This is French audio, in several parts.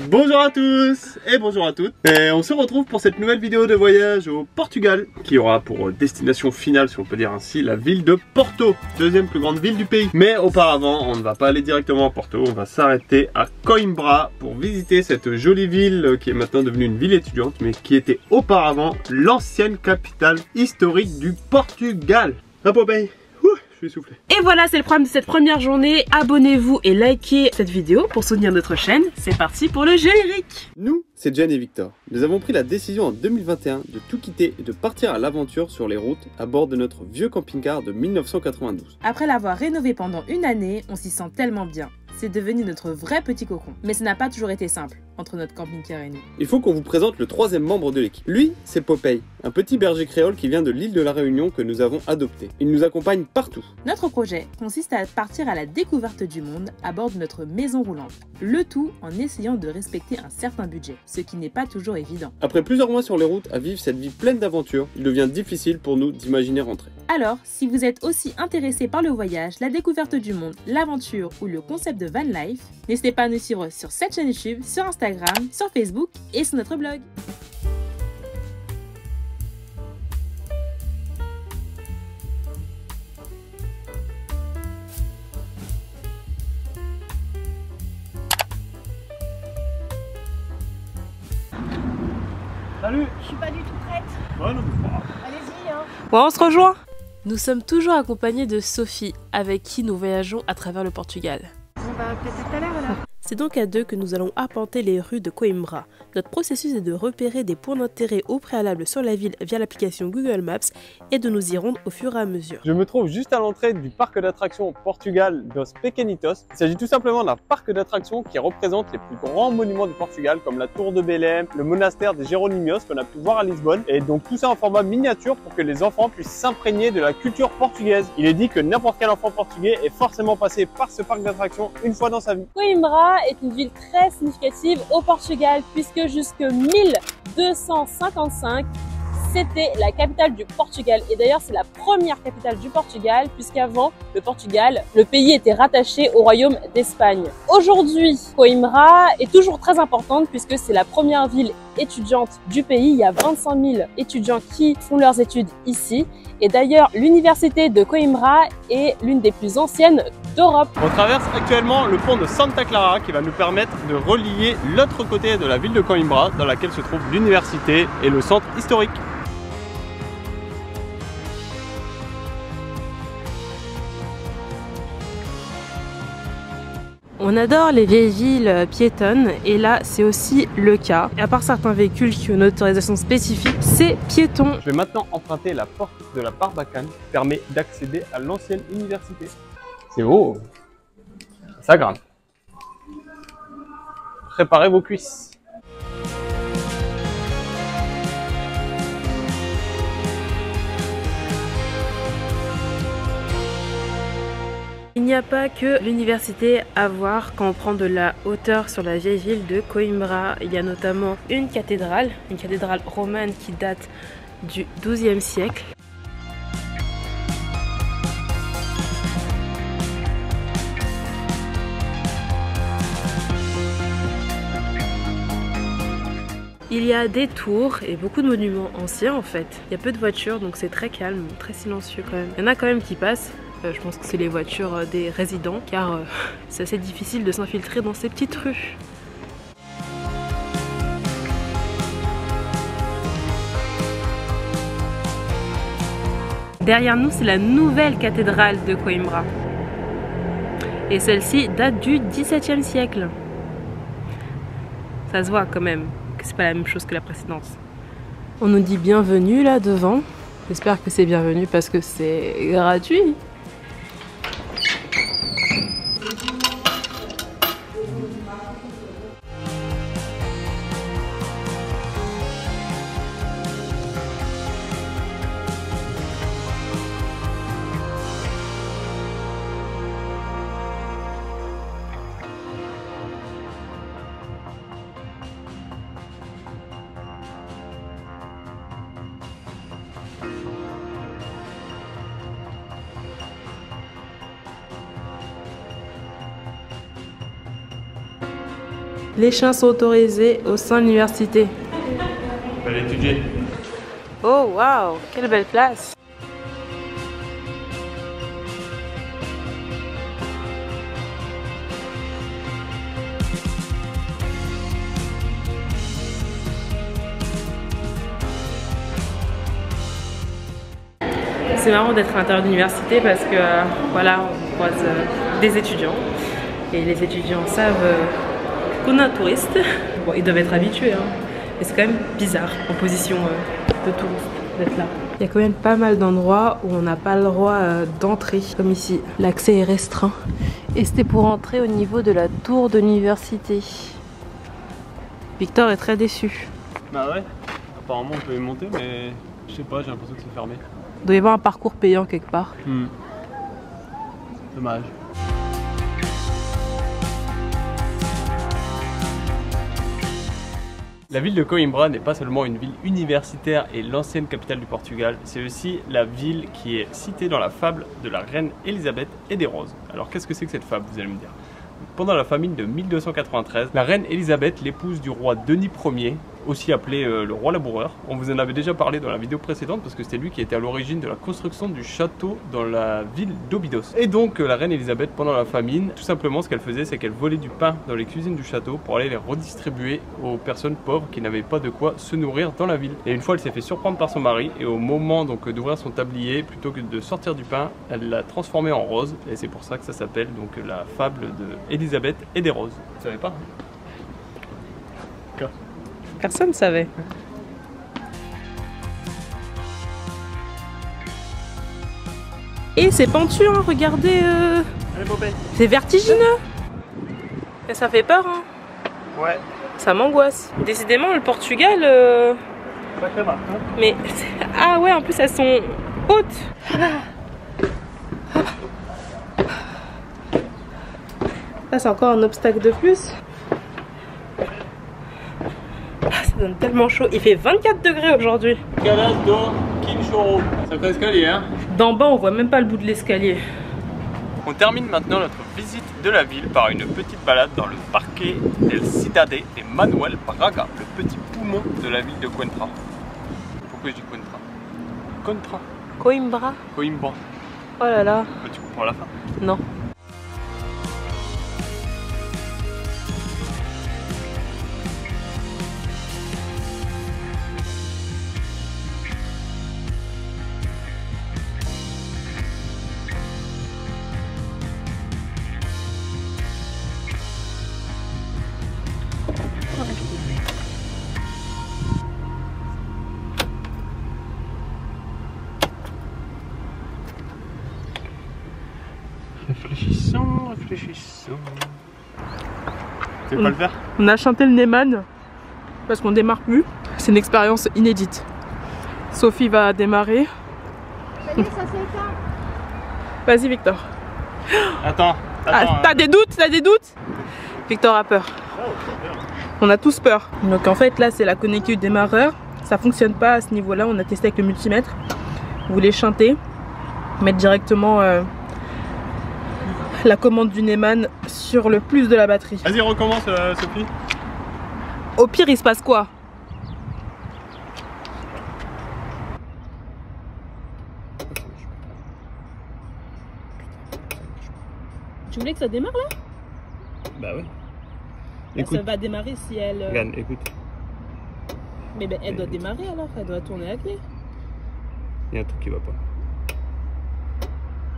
Bonjour à tous et bonjour à toutes. Et on se retrouve pour cette nouvelle vidéo de voyage au Portugal qui aura pour destination finale, si on peut dire ainsi, la ville de Porto, deuxième plus grande ville du pays. Mais auparavant, on ne va pas aller directement à Porto, on va s'arrêter à Coimbra pour visiter cette jolie ville qui est maintenant devenue une ville étudiante, mais qui était auparavant l'ancienne capitale historique du Portugal. À Popeye. Je suis soufflé. Et voilà, c'est le programme de cette première journée. Abonnez-vous et likez cette vidéo pour soutenir notre chaîne. C'est parti pour le générique. Nous, c'est Jen et Victor. Nous avons pris la décision en 2021 de tout quitter et de partir à l'aventure sur les routes à bord de notre vieux camping-car de 1992. Après l'avoir rénové pendant une année, on s'y sent tellement bien. C'est devenu notre vrai petit cocon. Mais ça n'a pas toujours été simple entre notre camping-car et nous. Il faut qu'on vous présente le troisième membre de l'équipe. Lui, c'est Popeye, un petit berger créole qui vient de l'île de la Réunion que nous avons adopté. Il nous accompagne partout. Notre projet consiste à partir à la découverte du monde à bord de notre maison roulante. Le tout en essayant de respecter un certain budget, ce qui n'est pas toujours évident. Après plusieurs mois sur les routes à vivre cette vie pleine d'aventures, il devient difficile pour nous d'imaginer rentrer. Alors, si vous êtes aussi intéressé par le voyage, la découverte du monde, l'aventure ou le concept de van life, n'hésitez pas à nous suivre sur cette chaîne YouTube, sur Instagram, sur Facebook et sur notre blog. Salut. Je suis pas du tout prête. Ouais, non, mais pas. Allez-y, hein. Bon, on se rejoint. Nous sommes toujours accompagnés de Sophie, avec qui nous voyageons à travers le Portugal. On va peut-être tout à l'heure alors. C'est donc à deux que nous allons arpenter les rues de Coimbra. Notre processus est de repérer des points d'intérêt au préalable sur la ville via l'application Google Maps et de nous y rendre au fur et à mesure. Je me trouve juste à l'entrée du parc d'attractions Portugal dos Pequenitos. Il s'agit tout simplement d'un parc d'attractions qui représente les plus grands monuments du Portugal comme la tour de Belém, le monastère des Jéronimios qu'on a pu voir à Lisbonne, et donc tout ça en format miniature pour que les enfants puissent s'imprégner de la culture portugaise. Il est dit que n'importe quel enfant portugais est forcément passé par ce parc d'attractions une fois dans sa vie. Coimbra est une ville très significative au Portugal puisque jusque 1255, c'était la capitale du Portugal. Et d'ailleurs, c'est la première capitale du Portugal puisqu'avant, le Portugal, le pays était rattaché au royaume d'Espagne. Aujourd'hui, Coimbra est toujours très importante puisque c'est la première ville étudiante du pays. Il y a 25 000 étudiants qui font leurs études ici. Et d'ailleurs, l'université de Coimbra est l'une des plus anciennes d'Europe. On traverse actuellement le pont de Santa Clara qui va nous permettre de relier l'autre côté de la ville de Coimbra dans laquelle se trouve l'université et le centre historique. On adore les vieilles villes piétonnes et là c'est aussi le cas. À part certains véhicules qui ont une autorisation spécifique, c'est piéton. Je vais maintenant emprunter la porte de la Barbacane qui permet d'accéder à l'ancienne université. C'est haut, ça grimpe. Préparez vos cuisses. Il n'y a pas que l'université à voir quand on prend de la hauteur sur la vieille ville de Coimbra. Il y a notamment une cathédrale romane qui date du XIIe siècle. Il y a des tours et beaucoup de monuments anciens en fait. Il y a peu de voitures donc c'est très calme, très silencieux quand même. Il y en a quand même qui passent. Je pense que c'est les voitures des résidents car c'est assez difficile de s'infiltrer dans ces petites rues. Derrière nous, c'est la nouvelle cathédrale de Coimbra. Et celle-ci date du XVIIe siècle. Ça se voit quand même que c'est pas la même chose que la précédente. On nous dit bienvenue là devant. J'espère que c'est bienvenue parce que c'est gratuit. Les chiens sont autorisés au sein de l'université. On va l'étudier. Oh waouh, quelle belle place. C'est marrant d'être à l'intérieur de l'université parce que voilà, on croise des étudiants et les étudiants savent qu'on est un touriste. Bon, ils doivent être habitués, hein. Mais c'est quand même bizarre en position de touriste d'être là. Il y a quand même pas mal d'endroits où on n'a pas le droit d'entrer, comme ici. L'accès est restreint. Et c'était pour entrer au niveau de la tour de l'université. Victor est très déçu. Bah ouais, apparemment on peut y monter, mais je sais pas, j'ai l'impression que c'est fermé. Il doit y avoir un parcours payant quelque part. Dommage. La ville de Coimbra n'est pas seulement une ville universitaire et l'ancienne capitale du Portugal, c'est aussi la ville qui est citée dans la fable de la reine Elisabeth et des roses. Alors qu'est-ce que c'est que cette fable, vous allez me dire? Pendant la famine de 1293, la reine Elisabeth, l'épouse du roi Denis Ier, aussi appelé le roi laboureur, on vous en avait déjà parlé dans la vidéo précédente parce que c'était lui qui était à l'origine de la construction du château dans la ville d'Óbidos. Et donc la reine Elisabeth, pendant la famine, tout simplement ce qu'elle faisait, c'est qu'elle volait du pain dans les cuisines du château pour aller les redistribuer aux personnes pauvres qui n'avaient pas de quoi se nourrir dans la ville. Et une fois, elle s'est fait surprendre par son mari et au moment donc d'ouvrir son tablier, plutôt que de sortir du pain, elle l'a transformé en rose et c'est pour ça que ça s'appelle donc la fable de Elisabeth et des roses. Vous savez pas? Personne ne savait. Et c'est pentu, hein, regardez. Allez, Bobet. C'est vertigineux. Et ça fait peur, hein. Ouais. Ça m'angoisse. Décidément, le Portugal. Sacré marque, hein. Mais. Ah ouais, en plus, elles sont hautes. Là, c'est encore un obstacle de plus. Ça donne tellement chaud. Il fait 24 degrés aujourd'hui. Escalade do Quinchoro. Sacré escalier, hein. D'en bas, on voit même pas le bout de l'escalier. On termine maintenant notre visite de la ville par une petite balade dans le Parque del Cidade de Manuel Braga, le petit poumon de la ville de Coimbra. Pourquoi je dis Coimbra? Coimbra. Coimbra. Coimbra. Oh là là. Tu comprends la fin? Non. Réfléchissons. Tu veux pas le faire? On a chanté le Neyman parce qu'on démarre plus. C'est une expérience inédite. Sophie va démarrer. Ça y est, ça s'éteint. Vas-y Victor. Attends. Ah, t'as des doutes? T'as des doutes? Victor a peur. On a tous peur. Donc en fait là c'est la connectique du démarreur. Ça fonctionne pas à ce niveau là. On a testé avec le multimètre. Vous voulez chanter, mettre directement la commande du Neyman sur le plus de la batterie. Vas-y, recommence Sophie. Au pire il se passe quoi? Tu voulais que ça démarre là? Bah ouais. Bah, ça va démarrer si elle... Regarde, écoute. Mais ben, elle doit démarrer alors, elle doit tourner à pied. Il y a un truc qui va pas.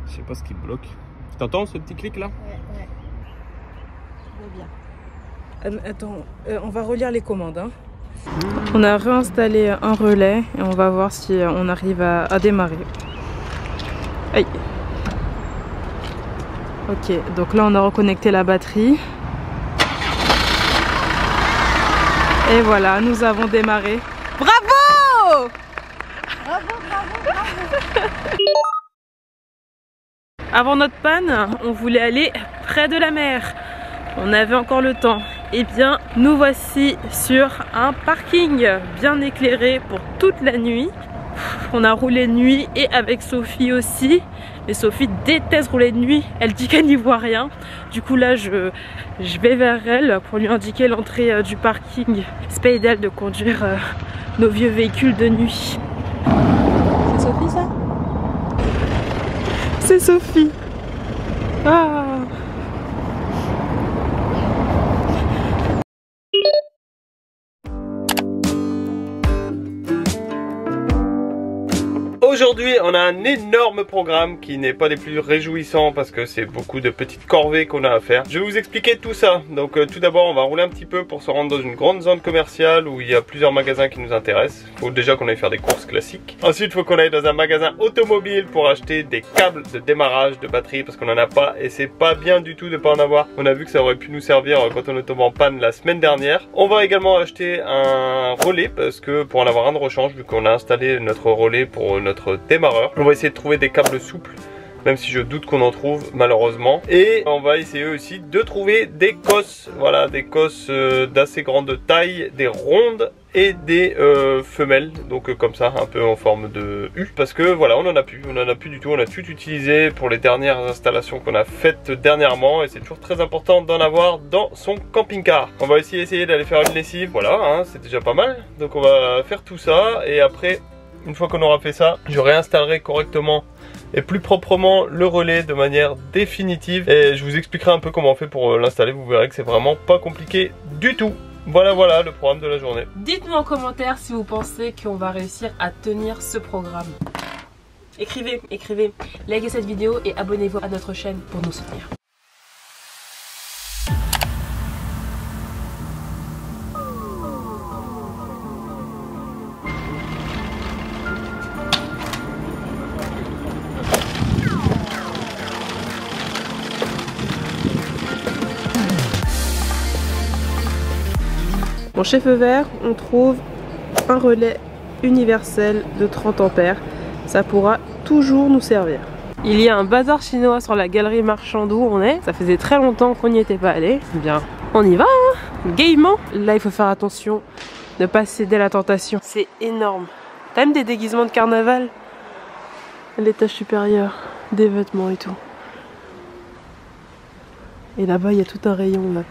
Je sais pas ce qui bloque. T'entends ce petit clic là? Ouais. Je vois bien. Attends, on va relire les commandes. Hein. On a réinstallé un relais et on va voir si on arrive à démarrer. Aïe. Ok, donc là on a reconnecté la batterie. Et voilà, nous avons démarré. Bravo! Bravo. Avant notre panne, on voulait aller près de la mer. On avait encore le temps. Et bien, nous voici sur un parking bien éclairé pour toute la nuit. On a roulé de nuit et avec Sophie aussi. Mais Sophie déteste rouler de nuit. Elle dit qu'elle n'y voit rien. Du coup là, je Je vais vers elle pour lui indiquer l'entrée du parking. C'est pas idéal de conduire nos vieux véhicules de nuit. C'est Sophie ça? C'est Sophie. Ah. Aujourd'hui, on a un énorme programme qui n'est pas des plus réjouissants parce que c'est beaucoup de petites corvées qu'on a à faire. Je vais vous expliquer tout ça. Donc tout d'abord, on va rouler un petit peu pour se rendre dans une grande zone commerciale où il y a plusieurs magasins qui nous intéressent. Il faut déjà qu'on aille faire des courses classiques. Ensuite, il faut qu'on aille dans un magasin automobile pour acheter des câbles de démarrage de batterie parce qu'on en a pas et c'est pas bien du tout de pas en avoir. On a vu que ça aurait pu nous servir quand on est tombé en panne la semaine dernière. On va également acheter un relais parce que pour en avoir un de rechange vu qu'on a installé notre relais pour notre démarreur. On va essayer de trouver des câbles souples, même si je doute qu'on en trouve malheureusement. Et on va essayer aussi de trouver des cosses, voilà, des cosses d'assez grande taille, des rondes et des femelles, donc comme ça, un peu en forme de U, parce que voilà, on en a plus du tout, on a tout utilisé pour les dernières installations qu'on a faites dernièrement et c'est toujours très important d'en avoir dans son camping-car. On va aussi essayer d'aller faire une lessive, voilà, hein, c'est déjà pas mal, donc on va faire tout ça et après, une fois qu'on aura fait ça, je réinstallerai correctement et plus proprement le relais de manière définitive et je vous expliquerai un peu comment on fait pour l'installer. Vous verrez que c'est vraiment pas compliqué du tout. Voilà le programme de la journée. Dites-nous en commentaire si vous pensez qu'on va réussir à tenir ce programme. Écrivez, likez cette vidéo et abonnez-vous à notre chaîne pour nous soutenir. Bon, chez Feu Vert, on trouve un relais universel de 30 ampères. Ça pourra toujours nous servir. Il y a un bazar chinois sur la galerie marchande où on est. Ça faisait très longtemps qu'on n'y était pas allé. Bien, on y va, hein, gaiement. Là, il faut faire attention, ne pas céder à la tentation. C'est énorme. T'as même des déguisements de carnaval à l'étage supérieur, des vêtements et tout. Et là-bas, il y a tout un rayon là,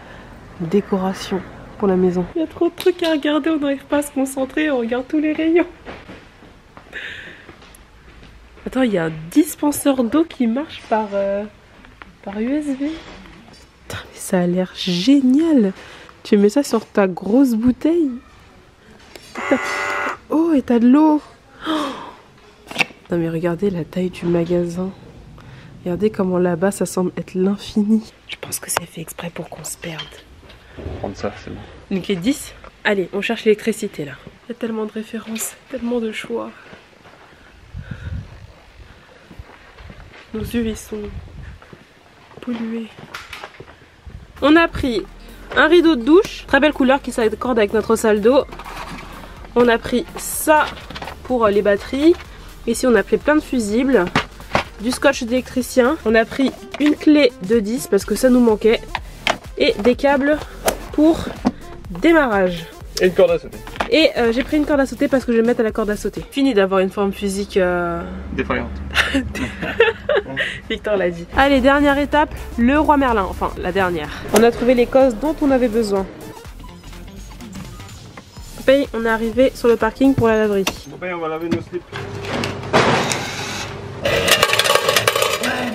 décoration. Pour la maison. Il y a trop de trucs à regarder, on n'arrive pas à se concentrer, on regarde tous les rayons. Attends, il y a un dispenseur d'eau qui marche par USB. Putain, mais ça a l'air génial. Tu mets ça sur ta grosse bouteille. Oh, et t'as de l'eau. Oh. Non mais regardez la taille du magasin. Regardez comment là-bas ça semble être l'infini. Je pense que c'est fait exprès pour qu'on se perde. Prendre ça, c'est bon. Une clé de 10. Allez, on cherche l'électricité là. Il y a tellement de références, tellement de choix. Nos yeux ils sont pollués. On a pris un rideau de douche, très belle couleur qui s'accorde avec notre salle d'eau. On a pris ça pour les batteries. Ici on a pris plein de fusibles, du scotch d'électricien. On a pris une clé de 10 parce que ça nous manquait. Et des câbles pour démarrage. Et une corde à sauter. Et j'ai pris une corde à sauter parce que je vais mettre à la corde à sauter. Fini d'avoir une forme physique défaillante. Victor l'a dit. Allez, dernière étape, le roi Merlin. Enfin, la dernière. On a trouvé les cosses dont on avait besoin. Paye, on est arrivé sur le parking pour la laverie. Bon, on va laver nos slips.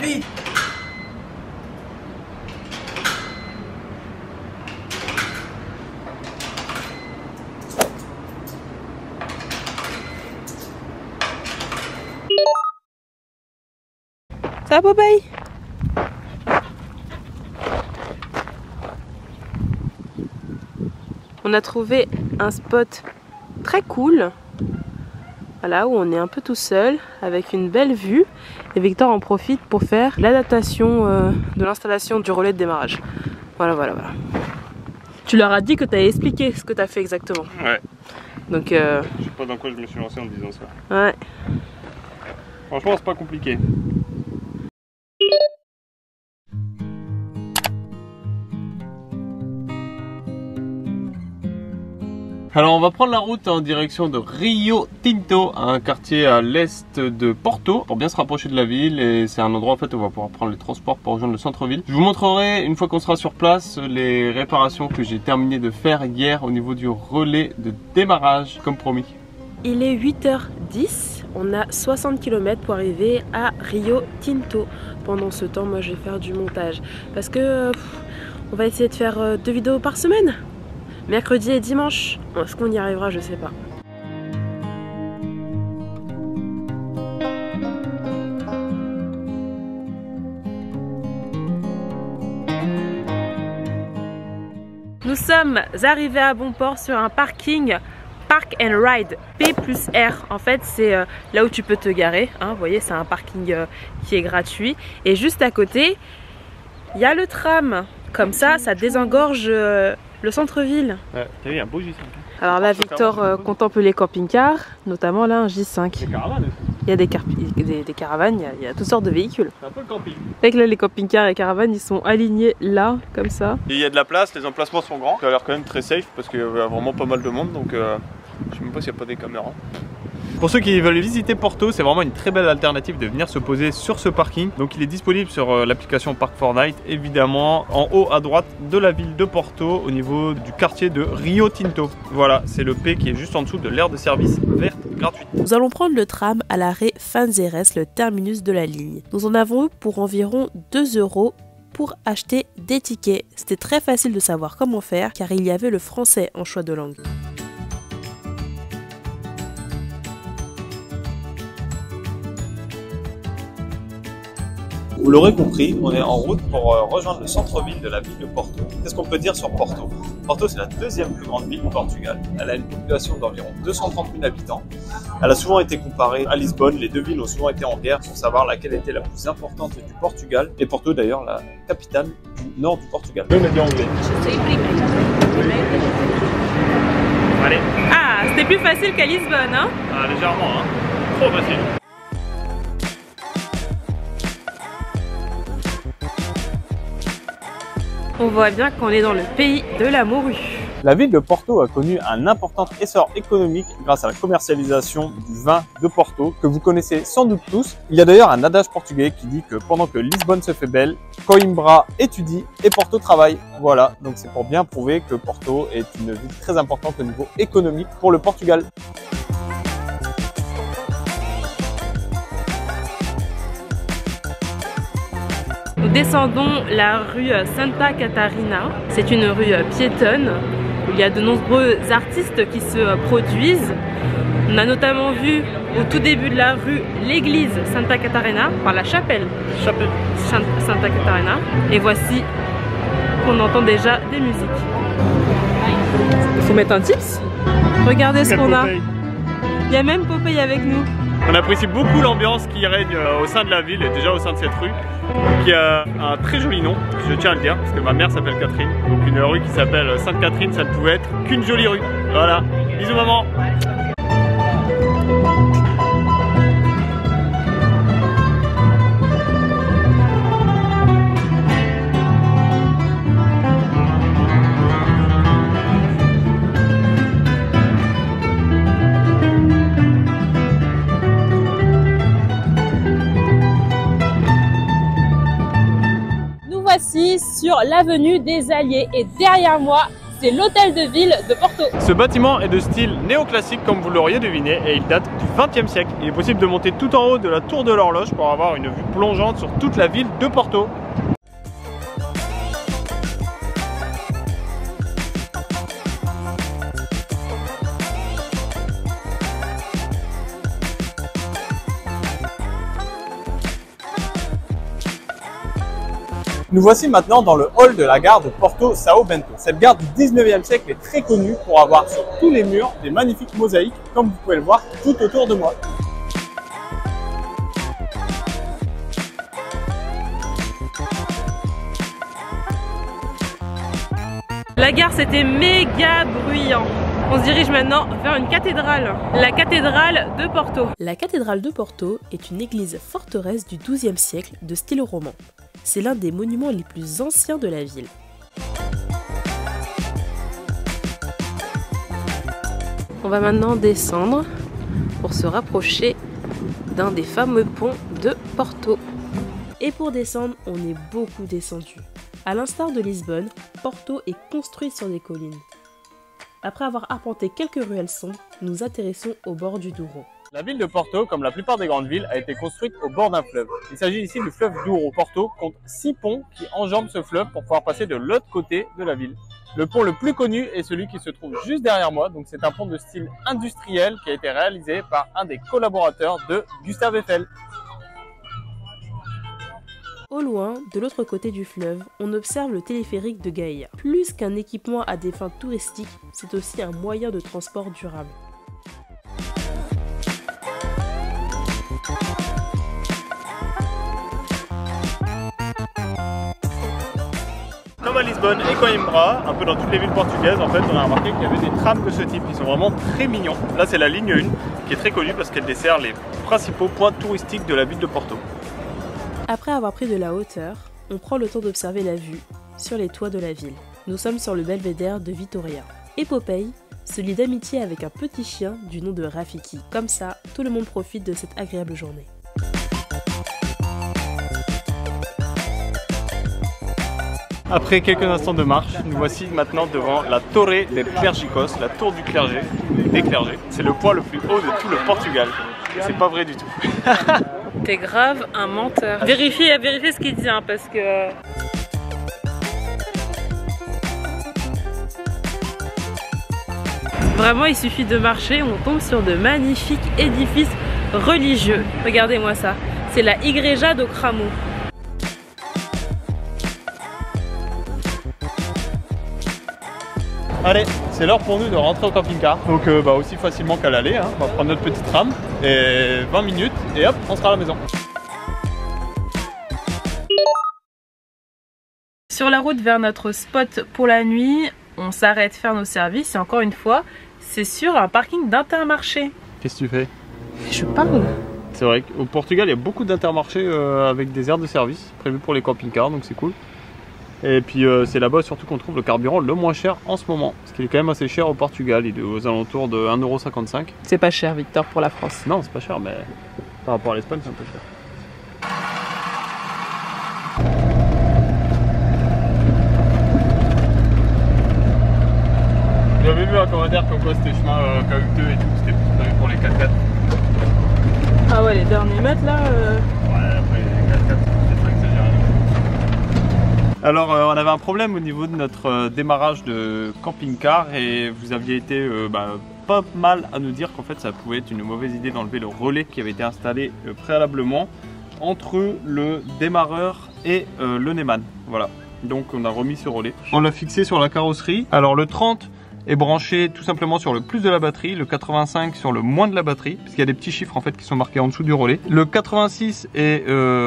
Vite. Ça va, Popeye? On a trouvé un spot très cool, voilà, où on est un peu tout seul, avec une belle vue. Et Victor en profite pour faire l'adaptation de l'installation du relais de démarrage. Voilà. Tu leur as dit que tu avais expliqué ce que tu as fait exactement. Ouais. Donc je sais pas dans quoi je me suis lancé en disant ça. Ouais. Franchement, c'est pas compliqué. Alors on va prendre la route en direction de Rio Tinto, un quartier à l'est de Porto, pour bien se rapprocher de la ville, et c'est un endroit en fait où on va pouvoir prendre les transports pour rejoindre le centre-ville. Je vous montrerai une fois qu'on sera sur place les réparations que j'ai terminé de faire hier au niveau du relais de démarrage, comme promis. Il est 8h10, on a 60 km pour arriver à Rio Tinto. Pendant ce temps, moi je vais faire du montage parce que on va essayer de faire 2 vidéos par semaine. Mercredi et dimanche. Est-ce qu'on y arrivera? Je sais pas. Nous sommes arrivés à bon port sur un parking Park and Ride P+R. En fait, c'est là où tu peux te garer. Hein. Vous voyez, c'est un parking qui est gratuit. Et juste à côté, il y a le tram. Comme ça désengorge le centre-ville. Ouais, t'as vu, il y a un beau J5. Alors là, Victor contemple les camping-cars, notamment là un J5. Des caravanes aussi. Il y a des caravanes, il y a toutes sortes de véhicules. C'est un peu le camping. Fait que là, les camping-cars et les caravanes, ils sont alignés là, comme ça. Et il y a de la place, les emplacements sont grands. Ça a l'air quand même très safe parce qu'il y a vraiment pas mal de monde, donc je sais même pas s'il n'y a pas des caméras. Pour ceux qui veulent visiter Porto, c'est vraiment une très belle alternative de venir se poser sur ce parking. Donc il est disponible sur l'application Park4Night, évidemment en haut à droite de la ville de Porto, au niveau du quartier de Rio Tinto. Voilà, c'est le P qui est juste en dessous de l'aire de service verte gratuite. Nous allons prendre le tram à l'arrêt Fanzeres, le terminus de la ligne. Nous en avons eu pour environ 2 € pour acheter des tickets. C'était très facile de savoir comment faire car il y avait le français en choix de langue. Vous l'aurez compris, on est en route pour rejoindre le centre-ville de la ville de Porto. Qu'est-ce qu'on peut dire sur Porto? Porto, c'est la deuxième plus grande ville du Portugal. Elle a une population d'environ 230 000 habitants. Elle a souvent été comparée à Lisbonne. Les deux villes ont souvent été en guerre pour savoir laquelle était la plus importante du Portugal. Et Porto, d'ailleurs, la capitale du nord du Portugal. Je vais mettre anglais. Allez. Ah, c'était plus facile qu'à Lisbonne, hein? Ah, légèrement, hein. Trop facile. On voit bien qu'on est dans le pays de la morue. La ville de Porto a connu un important essor économique grâce à la commercialisation du vin de Porto, que vous connaissez sans doute tous. Il y a d'ailleurs un adage portugais qui dit que pendant que Lisbonne se fait belle, Coimbra étudie et Porto travaille. Voilà, donc c'est pour bien prouver que Porto est une ville très importante au niveau économique pour le Portugal. Nous descendons la rue Santa Catarina. C'est une rue piétonne où il y a de nombreux artistes qui se produisent. On a notamment vu au tout début de la rue l'église Santa Catarina, enfin la chapelle Santa Catarina. Et voici qu'on entend déjà des musiques. Il faut mettre un tips. Regardez ce qu'on a. Il y a même Popeye avec nous. On apprécie beaucoup l'ambiance qui règne au sein de la ville et déjà au sein de cette rue, qui a un très joli nom, je tiens à le dire, parce que ma mère s'appelle Catherine. Donc une rue qui s'appelle Sainte-Catherine, ça ne pouvait être qu'une jolie rue. Voilà, bisous maman. Voici sur l'avenue des Alliés et derrière moi, c'est l'hôtel de ville de Porto. Ce bâtiment est de style néoclassique comme vous l'auriez deviné et il date du XXe siècle. Il est possible de monter tout en haut de la tour de l'horloge pour avoir une vue plongeante sur toute la ville de Porto. Nous voici maintenant dans le hall de la gare de Porto Sao Bento. Cette gare du 19e siècle est très connue pour avoir sur tous les murs des magnifiques mosaïques, comme vous pouvez le voir tout autour de moi. La gare, c'était méga bruyant. On se dirige maintenant vers une cathédrale, la cathédrale de Porto. La cathédrale de Porto est une église forteresse du XIIe siècle de style roman. C'est l'un des monuments les plus anciens de la ville. On va maintenant descendre pour se rapprocher d'un des fameux ponts de Porto. Et pour descendre, on est beaucoup descendu. À l'instar de Lisbonne, Porto est construit sur des collines. Après avoir arpenté quelques ruelles sombres, nous atterrissons au bord du Douro. La ville de Porto, comme la plupart des grandes villes, a été construite au bord d'un fleuve. Il s'agit ici du fleuve Douro. Porto compte 6 ponts qui enjambent ce fleuve pour pouvoir passer de l'autre côté de la ville. Le pont le plus connu est celui qui se trouve juste derrière moi, donc c'est un pont de style industriel qui a été réalisé par un des collaborateurs de Gustave Eiffel. Au loin, de l'autre côté du fleuve, on observe le téléphérique de Gaïa. Plus qu'un équipement à des fins touristiques, c'est aussi un moyen de transport durable. Comme à Lisbonne et Coimbra, un peu dans toutes les villes portugaises, en fait, on a remarqué qu'il y avait des trams de ce type. Ils sont vraiment très mignons. Là, c'est la ligne 1 qui est très connue parce qu'elle dessert les principaux points touristiques de la ville de Porto. Après avoir pris de la hauteur, on prend le temps d'observer la vue sur les toits de la ville. Nous sommes sur le belvédère de Vitoria. Et Popeye se lie d'amitié avec un petit chien du nom de Rafiki. Comme ça, tout le monde profite de cette agréable journée. Après quelques instants de marche, nous voici maintenant devant la Torre de Clergicos, la tour du clergé, des clergés. C'est le point le plus haut de tout le Portugal. C'est pas vrai du tout. T'es grave un menteur. Vérifiez ce qu'il dit, hein, parce que... Vraiment, il suffit de marcher, on tombe sur de magnifiques édifices religieux. Regardez-moi ça. C'est la Igreja do Cramo. Allez, c'est l'heure pour nous de rentrer au camping-car. Donc aussi facilement qu'à l'aller, hein. On va prendre notre petite tram et 20 minutes et hop, on sera à la maison. Sur la route vers notre spot pour la nuit, on s'arrête faire nos services et encore une fois, c'est sur un parking d'Intermarché. Qu'est-ce que tu fais? Je parle. C'est vrai qu'au Portugal, il y a beaucoup d'Intermarchés avec des aires de service prévues pour les camping-cars, donc c'est cool. Et puis c'est là-bas surtout qu'on trouve le carburant le moins cher en ce moment. Parce qu'il est quand même assez cher au Portugal, il est aux alentours de 1,55 €. C'est pas cher, Victor, pour la France. Non, c'est pas cher, mais par rapport à l'Espagne, c'est un peu cher. J'avais vu un commentaire comme quoi c'était chemin KU2 et tout, c'était prévu pour les 4x4. Ah ouais, les derniers mètres là Ouais, après les 4x4, c'est pas exagéré. Alors on avait un problème au niveau de notre démarrage de camping-car et vous aviez été pas mal à nous dire qu'en fait ça pouvait être une mauvaise idée d'enlever le relais qui avait été installé préalablement entre le démarreur et le Neyman. Voilà, donc on a remis ce relais. On l'a fixé sur la carrosserie. Alors le 30 est branché tout simplement sur le plus de la batterie, le 85 sur le moins de la batterie, parce qu'il y a des petits chiffres en fait qui sont marqués en dessous du relais. Le 86 est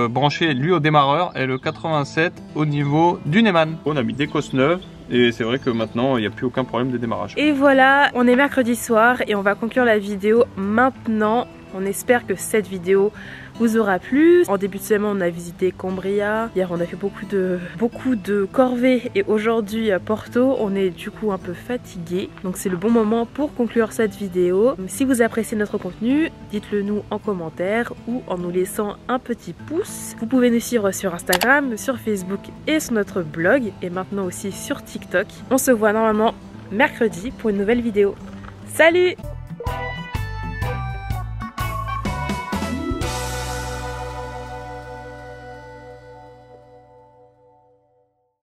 branché lui au démarreur et le 87 au niveau du Neyman. On a mis des cosses neuves et c'est vrai que maintenant il n'y a plus aucun problème de démarrage. Et voilà, on est mercredi soir et on va conclure la vidéo maintenant. On espère que cette vidéo vous aura plu. En début de semaine, on a visité Coimbra. Hier, on a fait beaucoup de corvées. Et aujourd'hui, à Porto, on est du coup un peu fatigué. Donc c'est le bon moment pour conclure cette vidéo. Si vous appréciez notre contenu, dites-le nous en commentaire ou en nous laissant un petit pouce. Vous pouvez nous suivre sur Instagram, sur Facebook et sur notre blog. Et maintenant aussi sur TikTok. On se voit normalement mercredi pour une nouvelle vidéo. Salut!